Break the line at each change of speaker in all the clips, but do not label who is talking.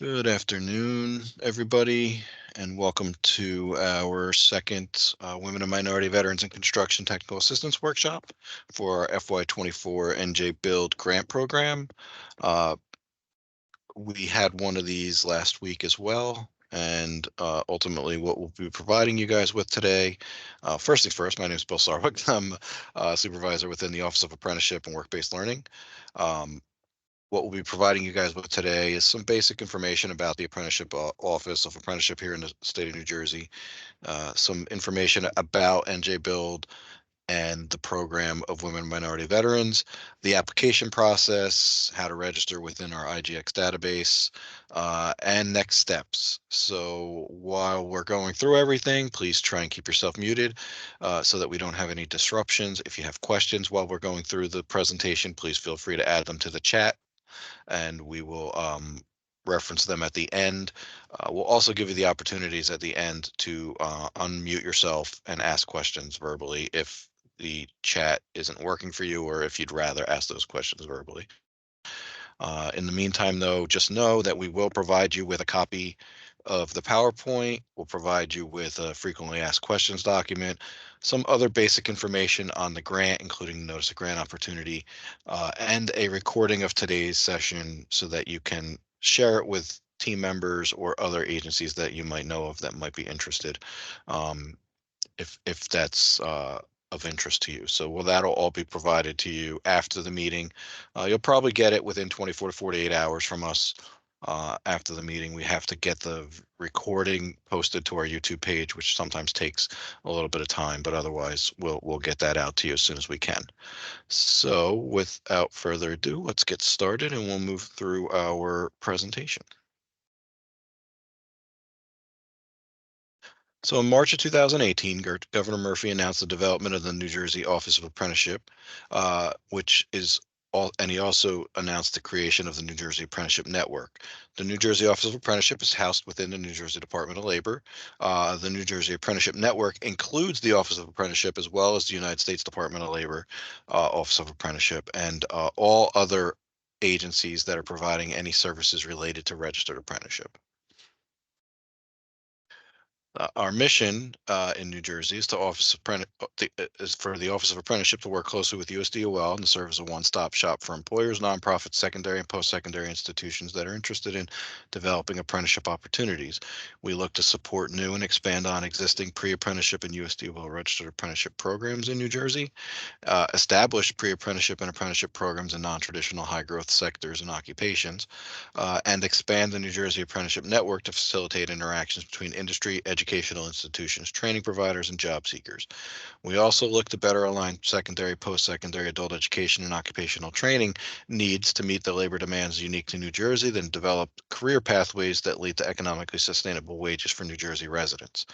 Good afternoon, everybody, and welcome to our second Women and Minority Veterans in Construction Technical Assistance Workshop for our FY24 NJ Build Grant Program. Uh, we had one of these last week as well, and ultimately what we'll be providing you guys with today. First things first, my name is Bill Sarwick. I'm supervisor within the Office of Apprenticeship and Work-Based Learning. What we'll be providing you guys with today is some basic information about the Apprenticeship Office of Apprenticeship here in the state of New Jersey, some information about NJ Build and the program of women and minority veterans, the application process, how to register within our IGX database, and next steps. So while we're going through everything, please try and keep yourself muted so that we don't have any disruptions. If you have questions while we're going through the presentation, please feel free to add them to the chat and we will reference them at the end. We'll also give you the opportunities at the end to unmute yourself and ask questions verbally if the chat isn't working for you or if you'd rather ask those questions verbally. In the meantime, though, just know that we will provide you with a copy of the PowerPoint. We'll provide you with a frequently asked questions document, some other basic information on the grant, including notice of grant opportunity, and a recording of today's session so that you can share it with team members or other agencies that you might know of that might be interested. Um, if that's of interest to you. So that'll all be provided to you after the meeting. You'll probably get it within 24 to 48 hours from us. After the meeting, we have to get the recording posted to our YouTube page, which sometimes takes a little bit of time, but otherwise we'll get that out to you as soon as we can. So without further ado, let's get started and we'll move through our presentation. So in March of 2018, Governor Murphy announced the development of the New Jersey Office of Apprenticeship, which is and he also announced the creation of the New Jersey Apprenticeship Network. The New Jersey Office of Apprenticeship is housed within the New Jersey Department of Labor. The New Jersey Apprenticeship Network includes the Office of Apprenticeship as well as the United States Department of Labor Office of Apprenticeship and all other agencies that are providing any services related to registered apprenticeship. Our mission in New Jersey is is for the Office of Apprenticeship to work closely with USDOL and to serve as a one-stop shop for employers, nonprofits, secondary and post-secondary institutions that are interested in developing apprenticeship opportunities. We look to support new and expand on existing pre-apprenticeship and USDOL registered apprenticeship programs in New Jersey, establish pre-apprenticeship and apprenticeship programs in non-traditional high-growth sectors and occupations, and expand the New Jersey Apprenticeship Network to facilitate interactions between industry, educational institutions, training providers, and job seekers. We also look to better align secondary, post-secondary adult education and occupational training needs to meet the labor demands unique to New Jersey, then develop career pathways that lead to economically sustainable wages for New Jersey residents.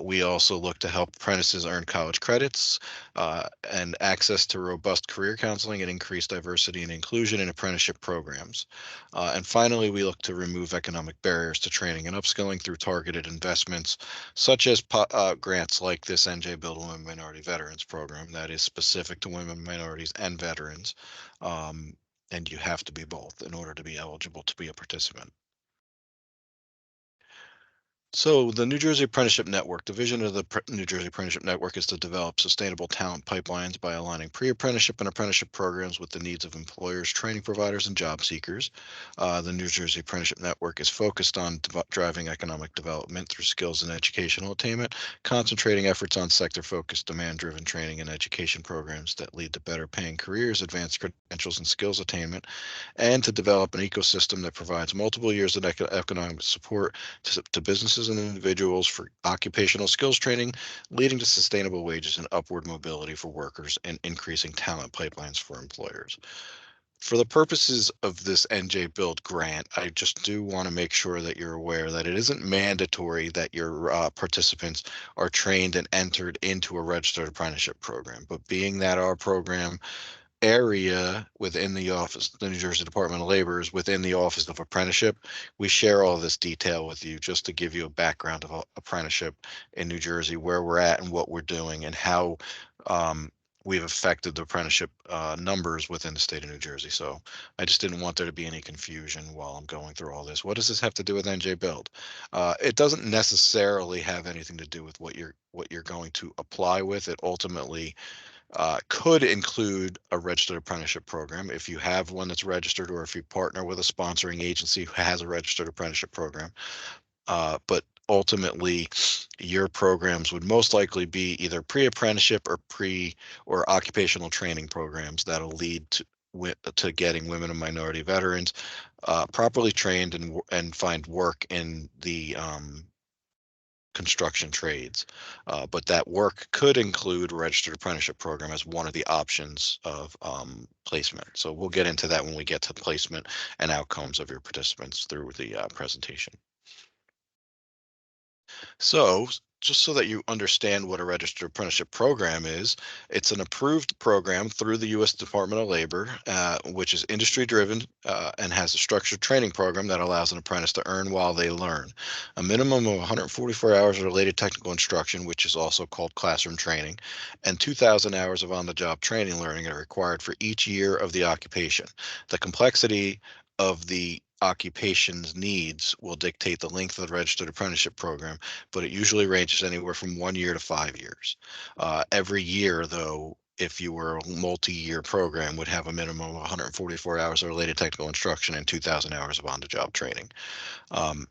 We also look to help apprentices earn college credits and access to robust career counseling and increase diversity and inclusion in apprenticeship programs. And finally, we look to remove economic barriers to training and upskilling through targeted investments, such as grants like this NJ Build Women Minority Veterans program that is specific to women, minorities, and veterans. And you have to be both in order to be eligible to be a participant. So the New Jersey Apprenticeship Network, the vision of the New Jersey Apprenticeship Network is to develop sustainable talent pipelines by aligning pre-apprenticeship and apprenticeship programs with the needs of employers, training providers, and job seekers. The New Jersey Apprenticeship Network is focused on driving economic development through skills and educational attainment, concentrating efforts on sector-focused, demand-driven training and education programs that lead to better paying careers, advanced credentials, and skills attainment, and to develop an ecosystem that provides multiple years of economic support to businesses and individuals for occupational skills training, leading to sustainable wages and upward mobility for workers and increasing talent pipelines for employers. For the purposes of this NJ Build grant, I just do want to make sure that you're aware that it isn't mandatory that your participants are trained and entered into a registered apprenticeship program. But being that our program area within the office, the New Jersey Department of Labor is within the Office of Apprenticeship. We share all this detail with you just to give you a background of apprenticeship in New Jersey, where we're at and what we're doing and how we've affected the apprenticeship numbers within the state of New Jersey. So I just didn't want there to be any confusion while I'm going through all this. What does this have to do with NJ Build? It doesn't necessarily have anything to do with what you're going to apply with. It ultimately could include a registered apprenticeship program if you have one that's registered, or if you partner with a sponsoring agency who has a registered apprenticeship program. But ultimately, your programs would most likely be either pre-apprenticeship or or occupational training programs that'll lead to getting women and minority veterans properly trained and find work in the construction trades. But that work could include a registered apprenticeship program as one of the options of placement. So we'll get into that when we get to placement and outcomes of your participants through the presentation. So, just so that you understand what a registered apprenticeship program is, it's an approved program through the U.S. Department of Labor, which is industry driven and has a structured training program that allows an apprentice to earn while they learn. A minimum of 144 hours of related technical instruction, which is also called classroom training, and 2,000 hours of on the job training learning are required for each year of the occupation. The complexity of the occupation's needs will dictate the length of the registered apprenticeship program, but it usually ranges anywhere from 1 year to 5 years. Every year, though, if you were a multi-year program, would have a minimum of 144 hours of related technical instruction and 2,000 hours of on-the-job training. Um,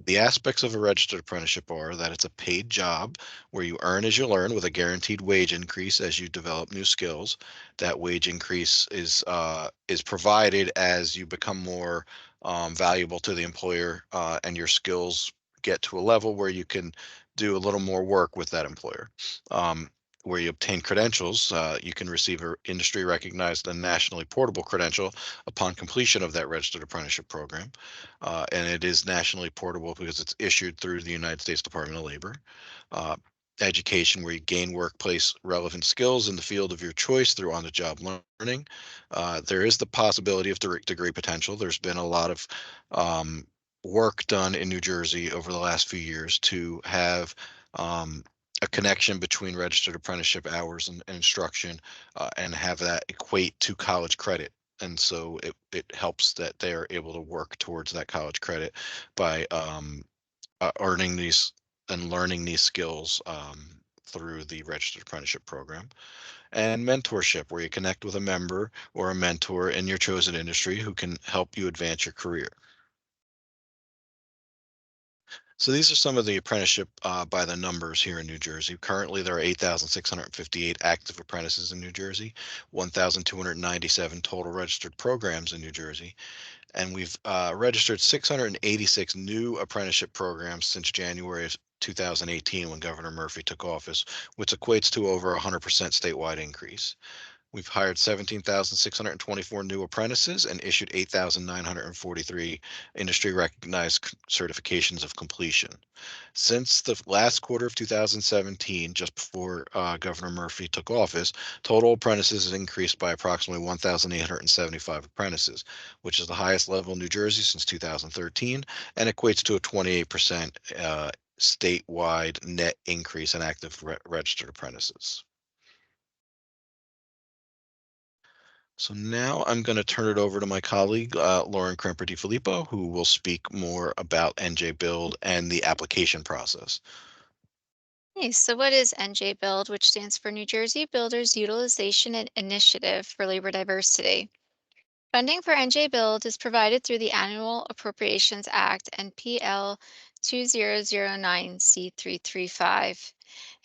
the aspects of a registered apprenticeship are that it's a paid job where you earn as you learn with a guaranteed wage increase as you develop new skills. That wage increase is provided as you become more valuable to the employer, and your skills get to a level where you can do a little more work with that employer. Where you obtain credentials, you can receive an industry recognized and nationally portable credential upon completion of that registered apprenticeship program. And it is nationally portable because it's issued through the United States Department of Labor. Uh, Education, where you gain workplace relevant skills in the field of your choice through on-the-job learning. There is the possibility of degree potential. There's been a lot of work done in New Jersey over the last few years to have a connection between registered apprenticeship hours and instruction, and have that equate to college credit. And so it helps that they are able to work towards that college credit by earning these and learning these skills through the registered apprenticeship program. And mentorship, where you connect with a member or a mentor in your chosen industry who can help you advance your career. So these are some of the apprenticeship by the numbers here in New Jersey. Currently, there are 8,658 active apprentices in New Jersey, 1,297 total registered programs in New Jersey, and we've registered 686 new apprenticeship programs since January of 2018 when Governor Murphy took office, which equates to over 100% statewide increase. We've hired 17,624 new apprentices and issued 8,943 industry recognized certifications of completion. Since the last quarter of 2017, just before Governor Murphy took office, total apprentices has increased by approximately 1,875 apprentices, which is the highest level in New Jersey since 2013 and equates to a 28% statewide net increase in active registered apprentices. So now I'm going to turn it over to my colleague, Lauren Kremper DiFilippo, who will speak more about NJ Build and the application process.
Hey, so what is NJ Build, which stands for New Jersey Builders Utilization and Initiative for Labor Diversity? Funding for NJ Build is provided through the Annual Appropriations Act and PL 2009C335.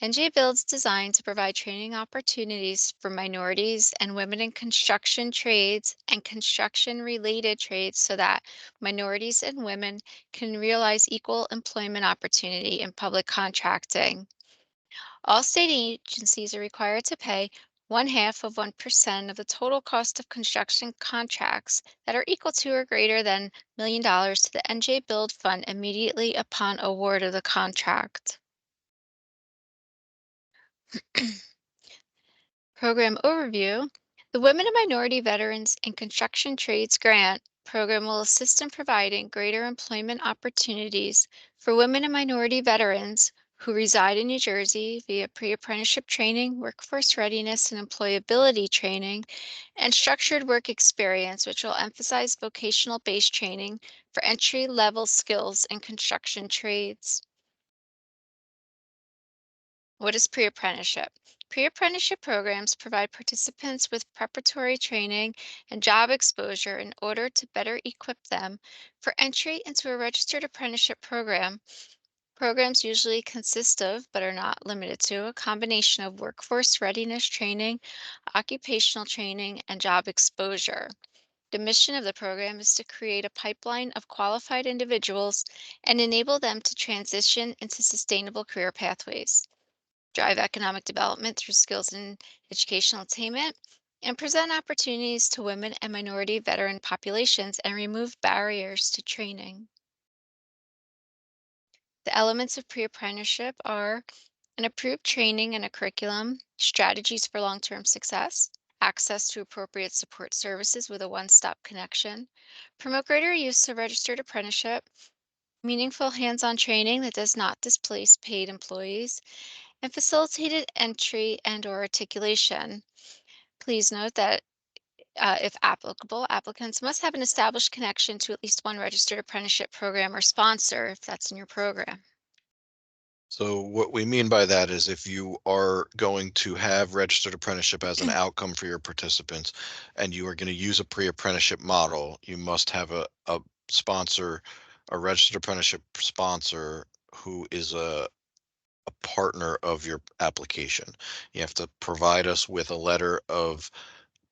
NJ Build's designed to provide training opportunities for minorities and women in construction trades and construction related trades so that minorities and women can realize equal employment opportunity in public contracting. All state agencies are required to pay 1/2 of 1% of the total cost of construction contracts that are equal to or greater than $1 million to the NJ Build Fund immediately upon award of the contract. Program overview. The Women and Minority Veterans in Construction Trades Grant program will assist in providing greater employment opportunities for women and minority veterans who reside in New Jersey via pre-apprenticeship training, workforce readiness and employability training, and structured work experience, which will emphasize vocational-based training for entry-level skills in construction trades. What is pre-apprenticeship? Pre-apprenticeship programs provide participants with preparatory training and job exposure in order to better equip them for entry into a registered apprenticeship program. Programs usually consist of, but are not limited to, a combination of workforce readiness training, occupational training, and job exposure. The mission of the program is to create a pipeline of qualified individuals and enable them to transition into sustainable career pathways, drive economic development through skills and educational attainment, and present opportunities to women and minority veteran populations and remove barriers to training. The elements of pre-apprenticeship are an approved training and a curriculum, strategies for long-term success, access to appropriate support services with a one-stop connection, promote greater use of registered apprenticeship, meaningful hands-on training that does not displace paid employees, and facilitated entry and/or articulation. Please note that if applicable, applicants must have an established connection to at least one registered apprenticeship program or sponsor if that's in your program.
So what we mean by that is if you are going to have registered apprenticeship as an outcome for your participants and you are going to use a pre-apprenticeship model, you must have a sponsor, a registered apprenticeship sponsor who is a partner of your application. You have to provide us with a letter of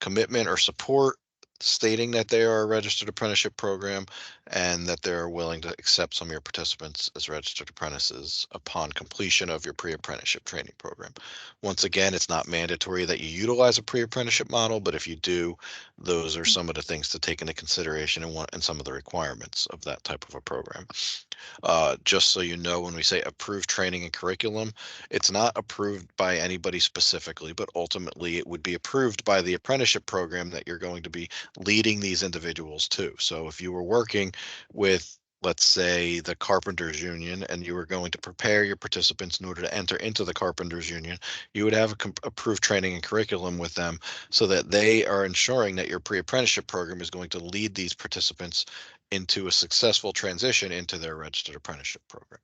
commitment or support stating that they are a registered apprenticeship program and that they're willing to accept some of your participants as registered apprentices upon completion of your pre-apprenticeship training program. Once again, it's not mandatory that you utilize a pre-apprenticeship model, but if you do, those are some of the things to take into consideration and some of the requirements of that type of a program. Just so you know, when we say approved training and curriculum, it's not approved by anybody specifically, but ultimately it would be approved by the apprenticeship program that you're going to be leading these individuals to. So if you were working with, let's say, the Carpenters Union, and you were going to prepare your participants in order to enter into the Carpenters Union, you would have a approved training and curriculum with them so that they are ensuring that your pre-apprenticeship program is going to lead these participants into a successful transition into their registered apprenticeship program.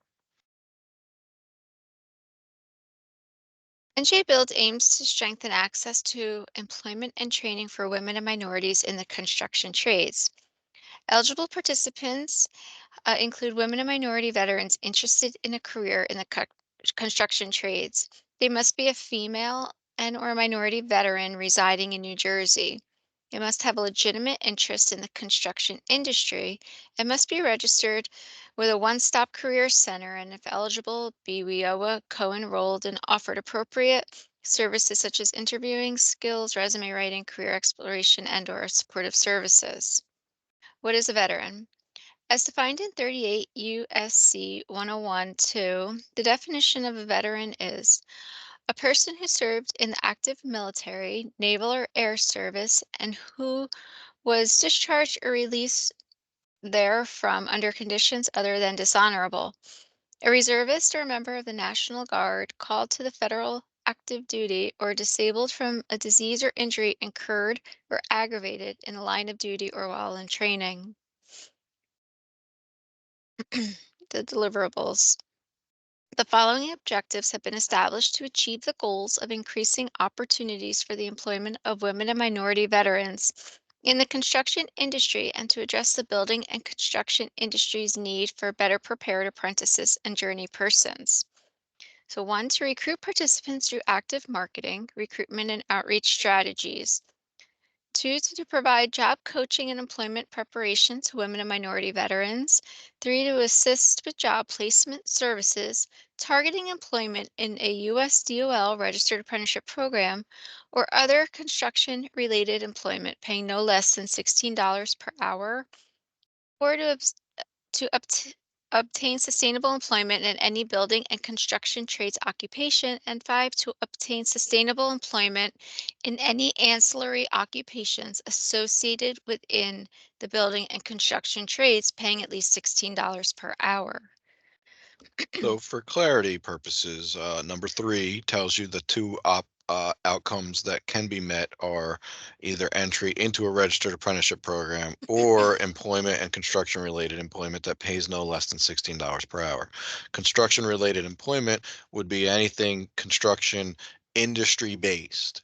NJ Build aims to strengthen access to employment and training for women and minorities in the construction trades. Eligible participants include women and minority veterans interested in a career in the construction trades. They must be a female and/or minority veteran residing in New Jersey. They must have a legitimate interest in the construction industry and must be registered with a one-stop career center and, if eligible, be WIOA co-enrolled and offered appropriate services such as interviewing, skills, resume writing, career exploration, and/or supportive services. What is a veteran? As defined in 38 U.S.C. 101(2), the definition of a veteran is a person who served in the active military, naval, or air service and who was discharged or released therefrom under conditions other than dishonorable. A reservist or a member of the National Guard called to the federal active duty or disabled from a disease or injury incurred or aggravated in the line of duty or while in training. The deliverables. The following objectives have been established to achieve the goals of increasing opportunities for the employment of women and minority veterans in the construction industry and to address the building and construction industry's need for better prepared apprentices and journey persons. So, one, to recruit participants through active marketing, recruitment, and outreach strategies. Two, to provide job coaching and employment preparation to women and minority veterans. Three, to assist with job placement services, targeting employment in a USDOL registered apprenticeship program or other construction related employment paying no less than $16 per hour, or to obtain sustainable employment in any building and construction trades occupation, and five, to obtain sustainable employment in any ancillary occupations associated within the building and construction trades paying at least $16 per hour.
So for clarity purposes, number three tells you the two outcomes that can be met are either entry into a registered apprenticeship program or employment and construction related employment that pays no less than $16 per hour. Construction related employment would be anything construction industry based.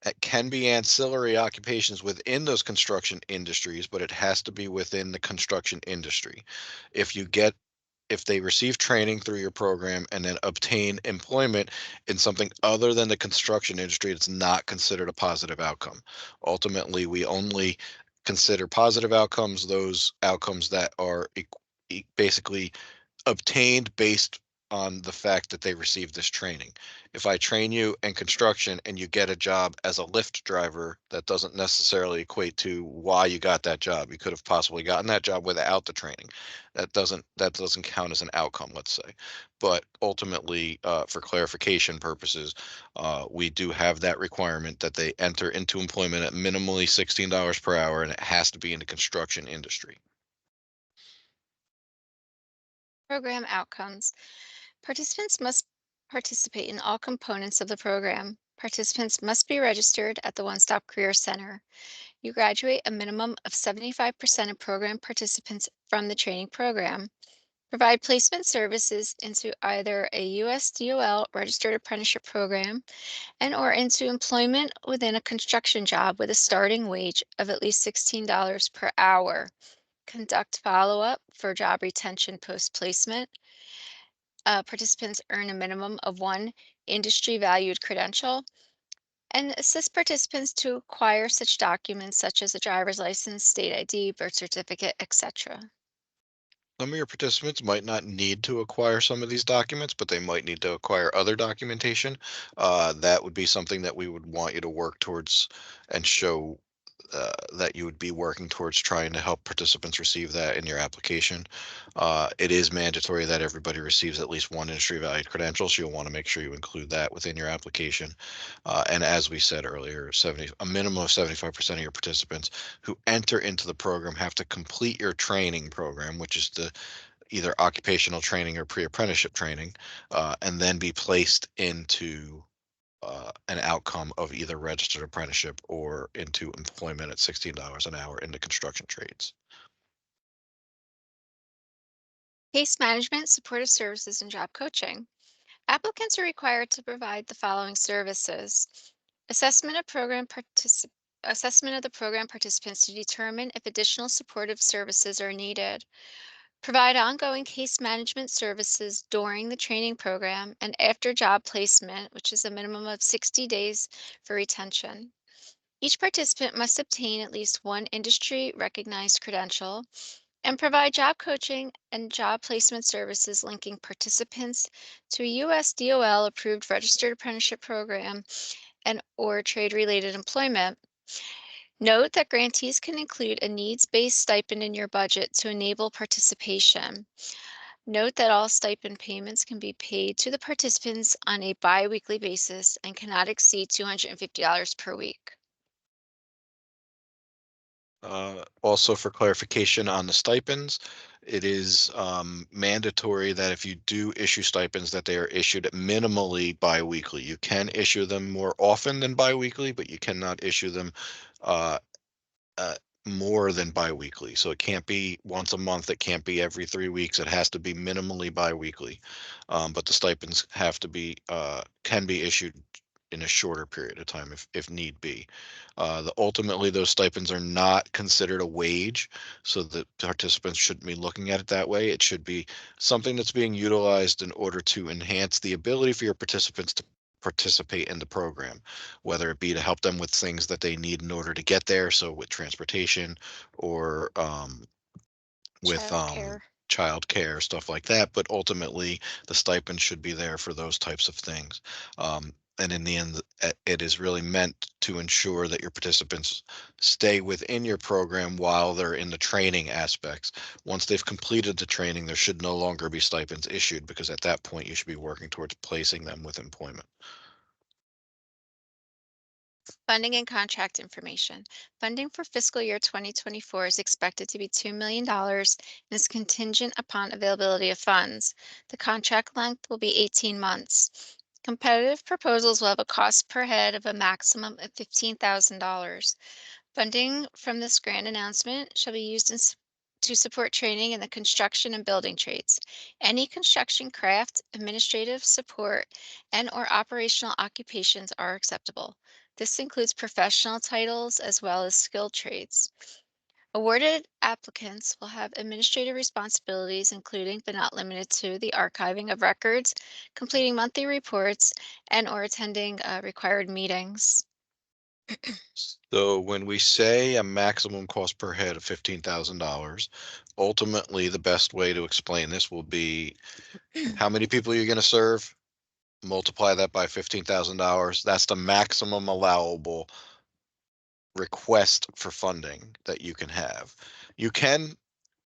It can be ancillary occupations within those construction industries, but it has to be within the construction industry. If you get if they receive training through your program and then obtain employment in something other than the construction industry, it's not considered a positive outcome. Ultimately, we only consider positive outcomes those outcomes that are basically obtained based on the fact that they received this training. If I train you in construction and you get a job as a lift driver, that doesn't necessarily equate to why you got that job. You could have possibly gotten that job without the training. That doesn't count as an outcome, let's say. But ultimately, for clarification purposes, we do have that requirement that they enter into employment at minimally $16 per hour, and it has to be in the construction industry.
Program outcomes. Participants must participate in all components of the program. Participants must be registered at the One Stop Career Center. You graduate a minimum of 75% of program participants from the training program. Provide placement services into either a USDOL registered apprenticeship program and or into employment within a construction job with a starting wage of at least $16 per hour. Conduct follow-up for job retention post-placement. Participants earn a minimum of one industry valued credential and assist participants to acquire such documents such as a driver's license, state ID, birth certificate, etc.
Some of your participants might not need to acquire some of these documents, but they might need to acquire other documentation. That would be something that we would want you to work towards and show that you would be working towards trying to help participants receive that in your application. It is mandatory that everybody receives at least one industry valued credential, so you'll want to make sure you include that within your application. And as we said earlier, a minimum of 75% of your participants who enter into the program have to complete your training program, which is the either occupational training or pre-apprenticeship training, and then be placed into an outcome of either registered apprenticeship or into employment at $16 an hour in the construction trades.
Case management, supportive services, and job coaching. Applicants are required to provide the following services. Assessment of assessment of the program participants to determine if additional supportive services are needed. Provide ongoing case management services during the training program and after job placement, which is a minimum of 60 days for retention. Each participant must obtain at least one industry recognized credential and provide job coaching and job placement services linking participants to a USDOL approved registered apprenticeship program and or trade related employment. Note that grantees can include a needs-based stipend in your budget to enable participation. Note that all stipend payments can be paid to the participants on a bi-weekly basis and cannot exceed $250 per week.
Also, for clarification on the stipends, it is mandatory that if you do issue stipends, that they are issued minimally biweekly. You can issue them more often than biweekly, but you cannot issue them uh, uh, more than biweekly. So it can't be once a month. It can't be every 3 weeks. It has to be minimally biweekly. But the stipends have to be can be issued in a shorter period of time if need be. Ultimately, those stipends are not considered a wage, so the participants shouldn't be looking at it that way. It should be something that's being utilized in order to enhance the ability for your participants to participate in the program, whether it be to help them with things that they need in order to get there. So with transportation or with
Childcare.
childcare, stuff like that. But ultimately, the stipend should be there for those types of things. And in the end, it is really meant to ensure that your participants stay within your program while they're in the training aspects. Once they've completed the training, there should no longer be stipends issued because at that point you should be working towards placing them with employment.
Funding and contract information. Funding for fiscal year 2024 is expected to be $2 million and is contingent upon availability of funds. The contract length will be 18 months. Competitive proposals will have a cost per head of a maximum of $15,000. Funding from this grant announcement shall be used to support training in the construction and building trades. Any construction craft, administrative support, and/or operational occupations are acceptable. This includes professional titles as well as skilled trades. Awarded applicants will have administrative responsibilities, including but not limited to the archiving of records, completing monthly reports, and/or attending required meetings.
So when we say a maximum cost per head of $15,000, ultimately the best way to explain this will be how many people you're going to serve, multiply that by $15,000. That's the maximum allowable request for funding that you can have. You can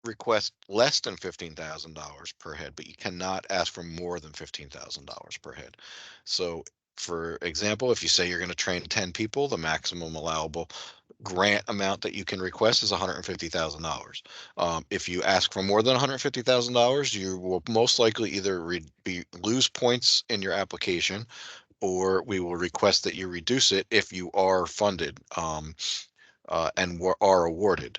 request less than $15,000 per head, but you cannot ask for more than $15,000 per head. So, for example, if you say you're going to train 10 people, the maximum allowable grant amount that you can request is $150,000. If you ask for more than $150,000, you will most likely either lose points in your application, or we will request that you reduce it if you are funded. And are awarded.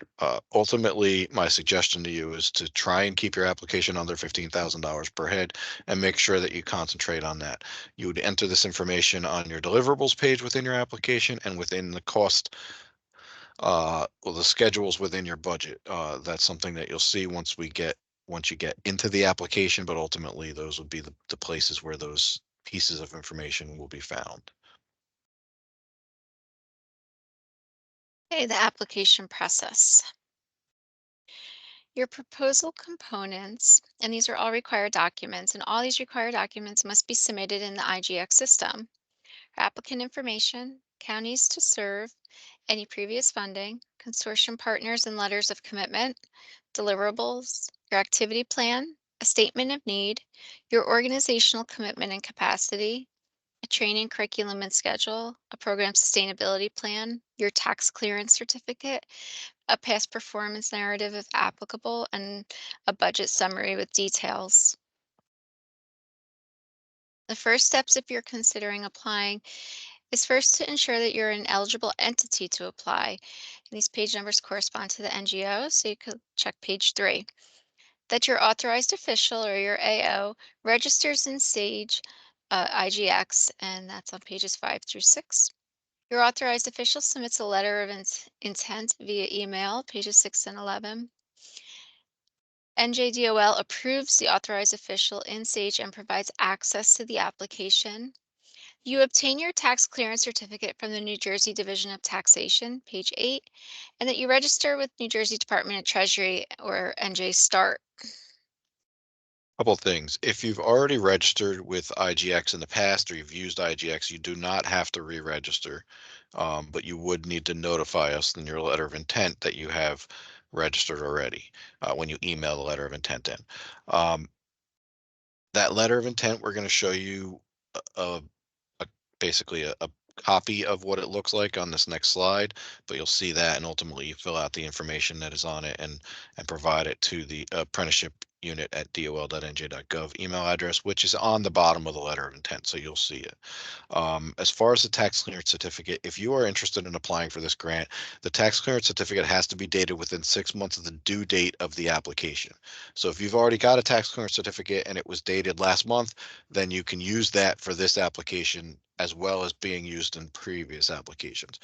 Ultimately, my suggestion to you is to try and keep your application under $15,000 per head and make sure that you concentrate on that. You would enter this information on your deliverables page within your application and within the cost, well, the schedules within your budget. That's something that you'll see once you get into the application, but ultimately those would be the places where those pieces of information will be found.
Okay, the application process. Your proposal components, and these are all required documents, and all these required documents must be submitted in the IGX system. Applicant information, counties to serve, any previous funding, consortium partners and letters of commitment, deliverables, your activity plan, a statement of need, your organizational commitment and capacity, a training curriculum and schedule, a program sustainability plan, your tax clearance certificate, a past performance narrative if applicable, and a budget summary with details. The first steps if you're considering applying is first to ensure that you're an eligible entity to apply. And these page numbers correspond to the NGO, so you could check page 3. That your authorized official or your AO registers in Sage IGX, and that's on pages 5 through 6. Your authorized official submits a letter of intent via email, pages 6 and 11. NJDOL approves the authorized official in Sage and provides access to the application. You obtain your tax clearance certificate from the New Jersey Division of Taxation, page 8, and that you register with New Jersey Department of Treasury or NJ START.
Couple things. If you've already registered with IGX in the past or you've used IGX, you do not have to re-register, but you would need to notify us in your letter of intent that you have registered already when you email the letter of intent in. That letter of intent, we're going to show you a, a basically a copy of what it looks like on this next slide, but you'll see that, and ultimately you fill out the information that is on it and provide it to the apprenticeship unit at dol.nj.gov email address, which is on the bottom of the letter of intent, so you'll see it. As far as the tax clearance certificate, if you are interested in applying for this grant, the tax clearance certificate has to be dated within 6 months of the due date of the application. So if you've already got a tax clearance certificate and it was dated last month, then you can use that for this application as well as being used in previous applications.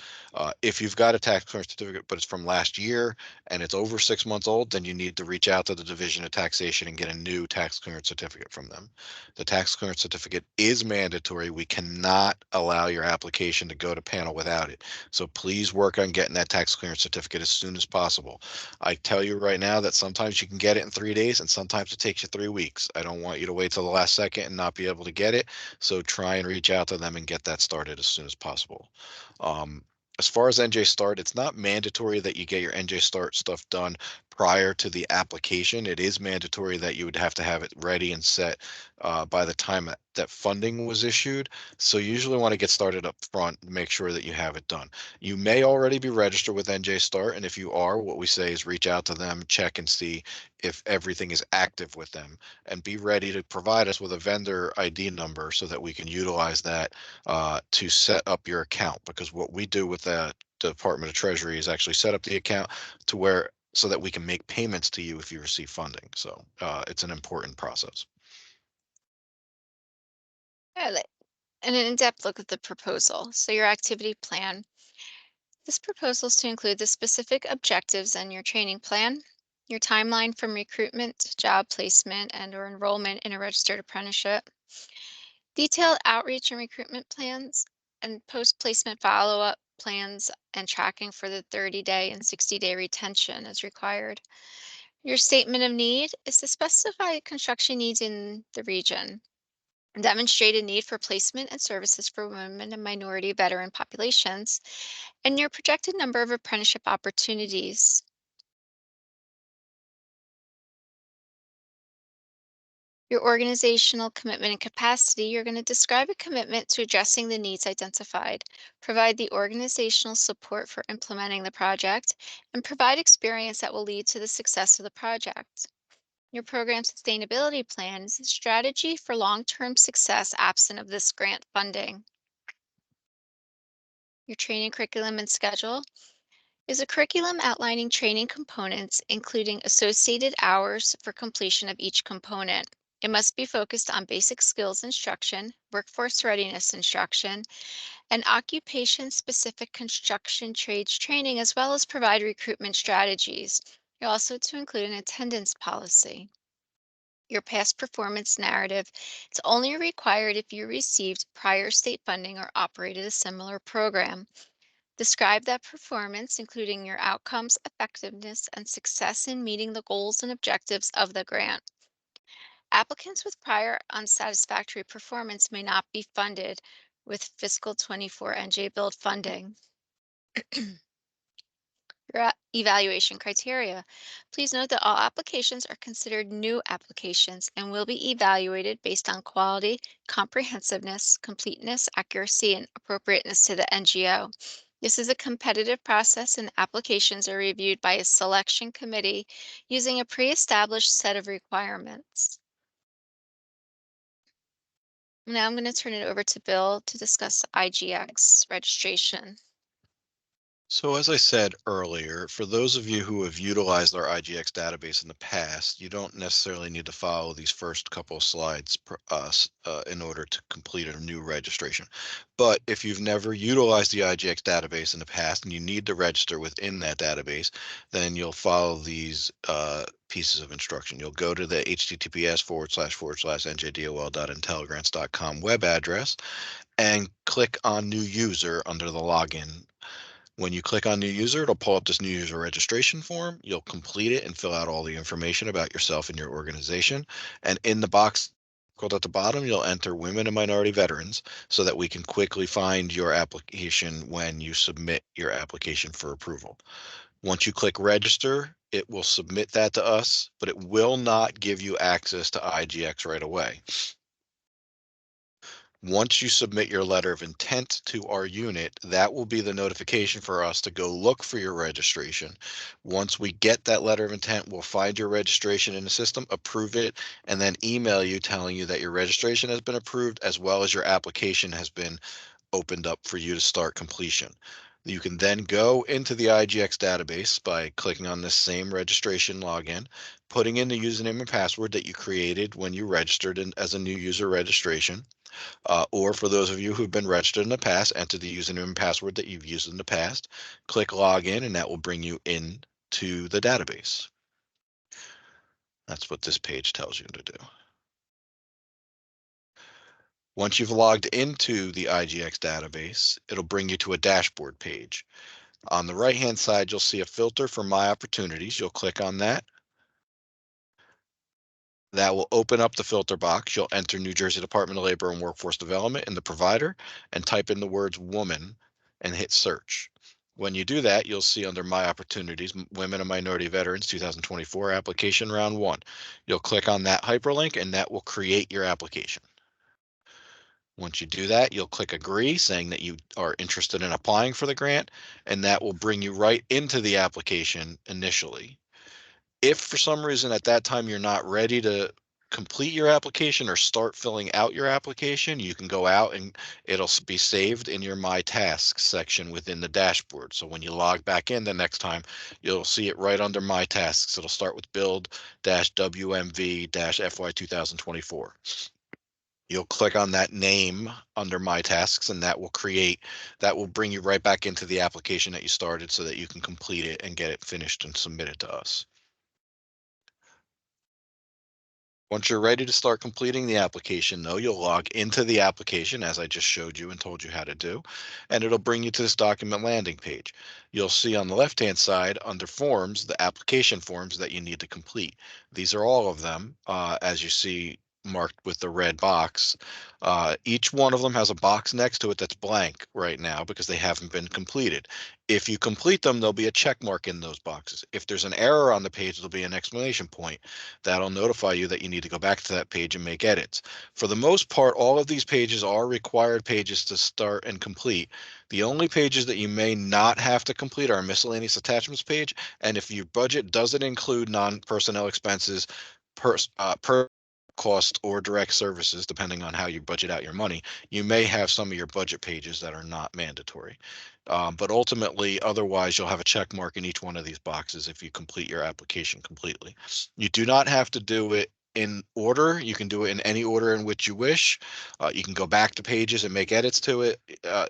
If you've got a tax clearance certificate, but it's from last year and it's over 6 months old, then you need to reach out to the Division of Taxation and get a new tax clearance certificate from them. The tax clearance certificate is mandatory. We cannot allow your application to go to panel without it. So please work on getting that tax clearance certificate as soon as possible. I tell you right now that sometimes you can get it in 3 days and sometimes it takes you 3 weeks. I don't want you to wait till the last second and not be able to get it. So try and reach out to them and get that started as soon as possible. As far as NJ Start, it's not mandatory that you get your NJ Start stuff done prior to the application. It is mandatory that you would have to have it ready and set by the time that funding was issued. So you usually want to get started up front, make sure that you have it done. You may already be registered with NJ Start, and if you are, what we say is reach out to them, check and see if everything is active with them, and be ready to provide us with a vendor ID number so that we can utilize that to set up your account. Because what we do with the Department of Treasury is actually set up the account to where so that we can make payments to you if you receive funding. So it's an important process.
Yeah, an in-depth look at the proposal. So your activity plan. This proposal is to include the specific objectives and your training plan, your timeline from recruitment to job placement and or enrollment in a registered apprenticeship, detailed outreach and recruitment plans, and post-placement follow-up plans and tracking for the 30-day and 60-day retention as required. Your statement of need is to specify construction needs in the region, demonstrate a need for placement and services for women and minority veteran populations, and your projected number of apprenticeship opportunities. Your organizational commitment and capacity, you're going to describe a commitment to addressing the needs identified, provide the organizational support for implementing the project, and provide experience that will lead to the success of the project. Your program sustainability plan is a strategy for long-term success absent of this grant funding. Your training curriculum and schedule is a curriculum outlining training components, including associated hours for completion of each component. It must be focused on basic skills instruction, workforce readiness instruction, and occupation-specific construction trades training, as well as provide recruitment strategies. You're also to include an attendance policy. Your past performance narrative is only required if you received prior state funding or operated a similar program. Describe that performance, including your outcomes, effectiveness, and success in meeting the goals and objectives of the grant. Applicants with prior unsatisfactory performance may not be funded with fiscal 24 NJ Build funding. Your evaluation criteria. Please note that all applications are considered new applications and will be evaluated based on quality, comprehensiveness, completeness, accuracy, and appropriateness to the NGO. This is a competitive process and applications are reviewed by a selection committee using a pre-established set of requirements. Now I'm going to turn it over to Bill to discuss IGX registration.
So as I said earlier, for those of you who have utilized our IGX database in the past, you don't necessarily need to follow these first couple of slides in order to complete a new registration. But if you've never utilized the IGX database in the past and you need to register within that database, then you'll follow these pieces of instruction. You'll go to the https://njdol.intelligrants.com web address and click on New User under the login. When you click on new user, it'll pull up this new user registration form. You'll complete it and fill out all the information about yourself and your organization. And in the box called at the bottom, you'll enter women and minority veterans so that we can quickly find your application when you submit your application for approval. Once you click register, it will submit that to us, but it will not give you access to IGX right away. Once you submit your letter of intent to our unit, that will be the notification for us to go look for your registration. Once we get that letter of intent, we'll find your registration in the system, approve it, and then email you telling you that your registration has been approved as well as your application has been opened up for you to start completion. You can then go into the IGX database by clicking on this same registration login, putting in the username and password that you created when you registered as a new user registration. Or for those of you who've been registered in the past, enter the username and password that you've used in the past, click login, and that will bring you in to the database. That's what this page tells you to do. Once you've logged into the IGX database, it'll bring you to a dashboard page. On the right-hand side, you'll see a filter for My Opportunities. You'll click on that. That will open up the filter box. You'll enter New Jersey Department of Labor and Workforce Development in the provider and type in the words woman and hit search. When you do that, you'll see under My Opportunities, Women and Minority Veterans 2024 Application Round 1. You'll click on that hyperlink and that will create your application. Once you do that, you'll click Agree, saying that you are interested in applying for the grant, and that will bring you right into the application initially. If for some reason at that time you're not ready to complete your application or start filling out your application, you can go out and it'll be saved in your My Tasks section within the dashboard. So when you log back in the next time, you'll see it right under My Tasks. It'll start with build-WMV-FY 2024. You'll click on that name under My Tasks, and that will bring you right back into the application that you started so that you can complete it and get it finished and submit it to us. Once you're ready to start completing the application, though, you'll log into the application as I just showed you and told you how to do, and it'll bring you to this document landing page. You'll see on the left-hand side under forms, the application forms that you need to complete. These are all of them, as you see marked with the red box. Each one of them has a box next to it that's blank right now because they haven't been completed. If you complete them, there'll be a check mark in those boxes. If there's an error on the page, there'll be an exclamation point. That'll notify you that you need to go back to that page and make edits. For the most part, all of these pages are required pages to start and complete. The only pages that you may not have to complete are miscellaneous attachments page. And if your budget doesn't include non-personnel expenses, per cost or direct services, depending on how you budget out your money, you may have some of your budget pages that are not mandatory. But ultimately, otherwise, you'll have a check mark in each one of these boxes if you complete your application completely. You do not have to do it in order. You can do it in any order in which you wish. You can go back to pages and make edits to it.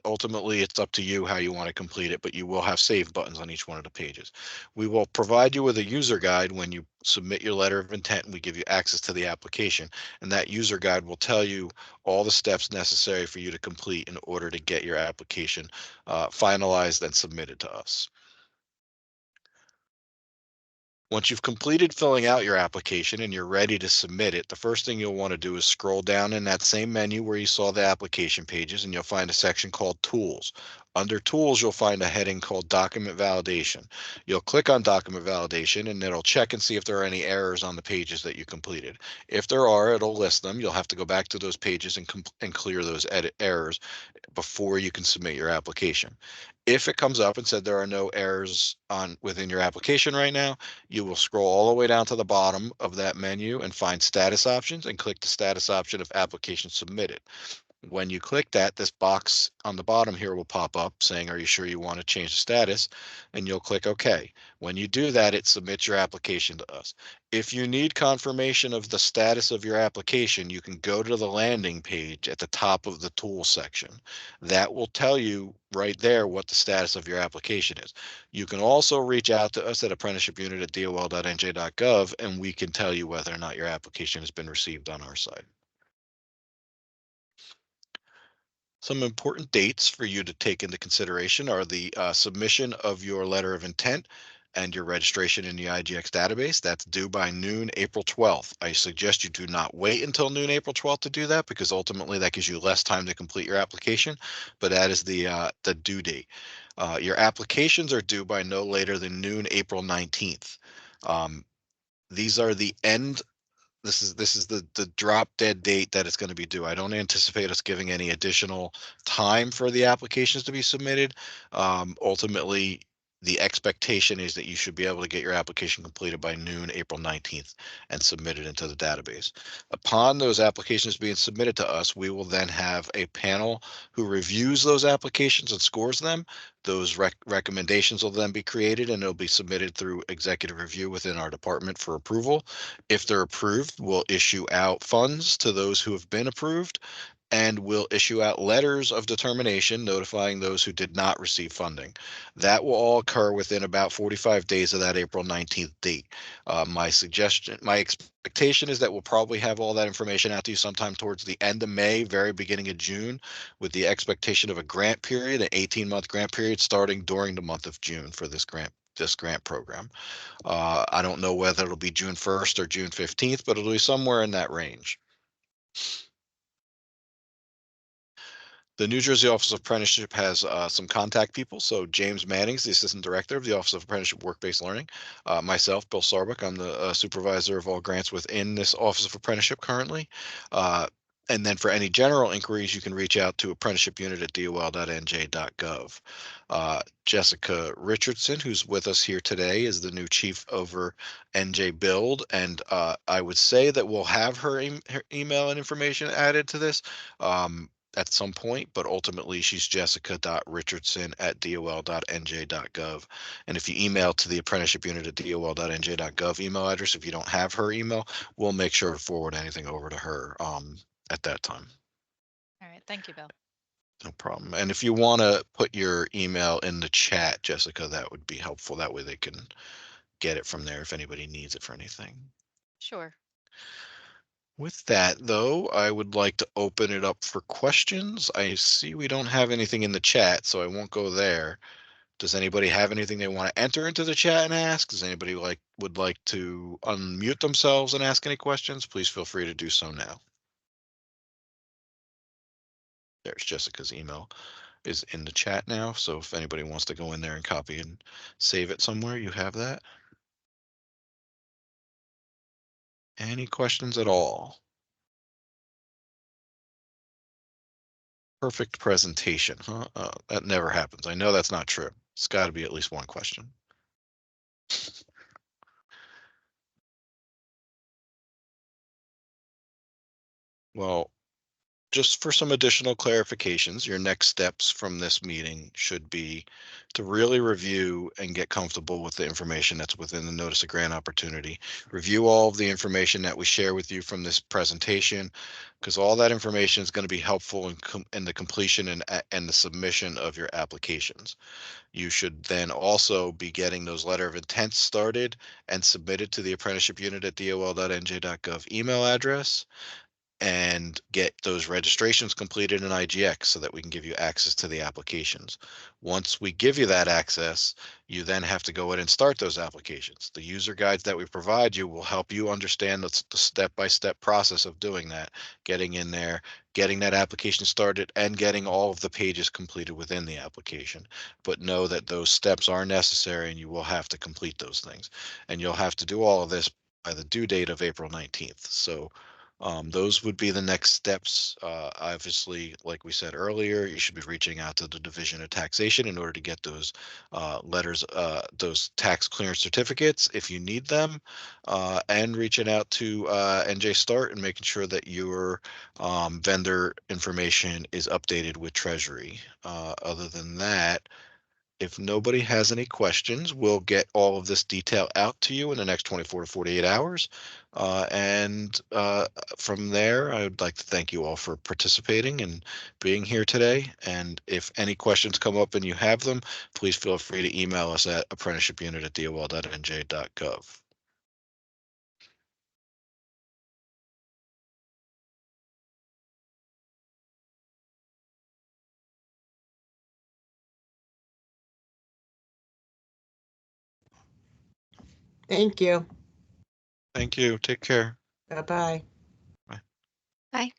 Ultimately, it's up to you how you want to complete it, but you will have save buttons on each one of the pages. We will provide you with a user guide when you submit your letter of intent and we give you access to the application. And that user guide will tell you all the steps necessary for you to complete in order to get your application finalized and submitted to us. Once you've completed filling out your application and you're ready to submit it, the first thing you'll want to do is scroll down in that same menu where you saw the application pages, and you'll find a section called Tools. Under Tools, you'll find a heading called Document Validation. You'll click on Document Validation and it'll check and see if there are any errors on the pages that you completed. If there are, it'll list them. You'll have to go back to those pages and clear those edit errors before you can submit your application. If it comes up and said there are no errors within your application right now, you will scroll all the way down to the bottom of that menu and find status options and click the status option of application submitted. When you click that, this box on the bottom here will pop up saying, are you sure you want to change the status? And you'll click OK. When you do that, it submits your application to us. If you need confirmation of the status of your application, you can go to the landing page at the top of the tool section. That will tell you right there what the status of your application is. You can also reach out to us at apprenticeshipunit@dol.nj.gov, and we can tell you whether or not your application has been received on our side. Some important dates for you to take into consideration are the submission of your letter of intent and your registration in the IGX database. That's due by noon, April 12th. I suggest you do not wait until noon, April 12th to do that because ultimately that gives you less time to complete your application, but that is the due date. Your applications are due by no later than noon, April 19th. Um, these are the end this is the drop dead date that it's going to be due. I don't anticipate us giving any additional time for the applications to be submitted. Ultimately, the expectation is that you should be able to get your application completed by noon, April 19th, and submitted into the database. Upon those applications being submitted to us, we will then have a panel who reviews those applications and scores them. Those recommendations will then be created and it'll be submitted through executive review within our department for approval. If they're approved, we'll issue out funds to those who have been approved, and we'll issue out letters of determination notifying those who did not receive funding. That will all occur within about 45 days of that April 19th date. My expectation is that we'll probably have all that information out to you sometime towards the end of May, very beginning of June, with the expectation of a grant period, an 18-month grant period starting during the month of June for this grant program. I don't know whether it'll be June 1st or June 15th, but it'll be somewhere in that range. The New Jersey Office of Apprenticeship has some contact people. So James Mannings, the Assistant Director of the Office of Apprenticeship Work-Based Learning. Myself, Bill Sarbuck, I'm the Supervisor of all grants within this Office of Apprenticeship currently. And then for any general inquiries, you can reach out to apprenticeshipunit@dol.nj.gov. Jessica Richardson, who's with us here today, is the new chief over NJ Build. And I would say that we'll have her email and information added to this. At some point, but ultimately she's jessica.richardson@dol.nj.gov. And if you email to the apprenticeship unit at dol.nj.gov email address, if you don't have her email, we'll make sure to forward anything over to her at that time.
All right. Thank you, Bill.
No problem. And if you want to put your email in the chat, Jessica, that would be helpful. That way they can get it from there if anybody needs it for anything.
Sure.
With that, though, I would like to open it up for questions. I see we don't have anything in the chat, so I won't go there. Does anybody have anything they want to enter into the chat and ask? Does anybody would like to unmute themselves and ask any questions? Please feel free to do so now. There's Jessica's email is in the chat now, so if anybody wants to go in there and copy and save it somewhere, you have that. Any questions at all? Perfect presentation, huh? That never happens. I know that's not true. It's got to be at least one question. Well, just for some additional clarifications, your next steps from this meeting should be to really review and get comfortable with the information that's within the notice of grant opportunity. Review all of the information that we share with you from this presentation, because all that information is going to be helpful in the completion and the submission of your applications. You should then also be getting those letter of intent started and submitted to the apprenticeship unit at dol.nj.gov email address, and get those registrations completed in IGX so that we can give you access to the applications. Once we give you that access, you then have to go in and start those applications. The user guides that we provide you will help you understand the step-by-step process of doing that, getting in there, getting that application started, and getting all of the pages completed within the application. But know that those steps are necessary and you will have to complete those things. And you'll have to do all of this by the due date of April 19th. So those would be the next steps. Obviously, like we said earlier, you should be reaching out to the Division of Taxation in order to get those letters, those tax clearance certificates if you need them, and reaching out to NJ Start and making sure that your vendor information is updated with Treasury. Other than that, if nobody has any questions, we'll get all of this detail out to you in the next 24 to 48 hours. And from there, I would like to thank you all for participating and being here today. And if any questions come up and you have them, please feel free to email us at apprenticeshipunit@dol.nj.gov.
Thank you.
Thank you. Take care.
Bye-bye.
Bye.
Bye.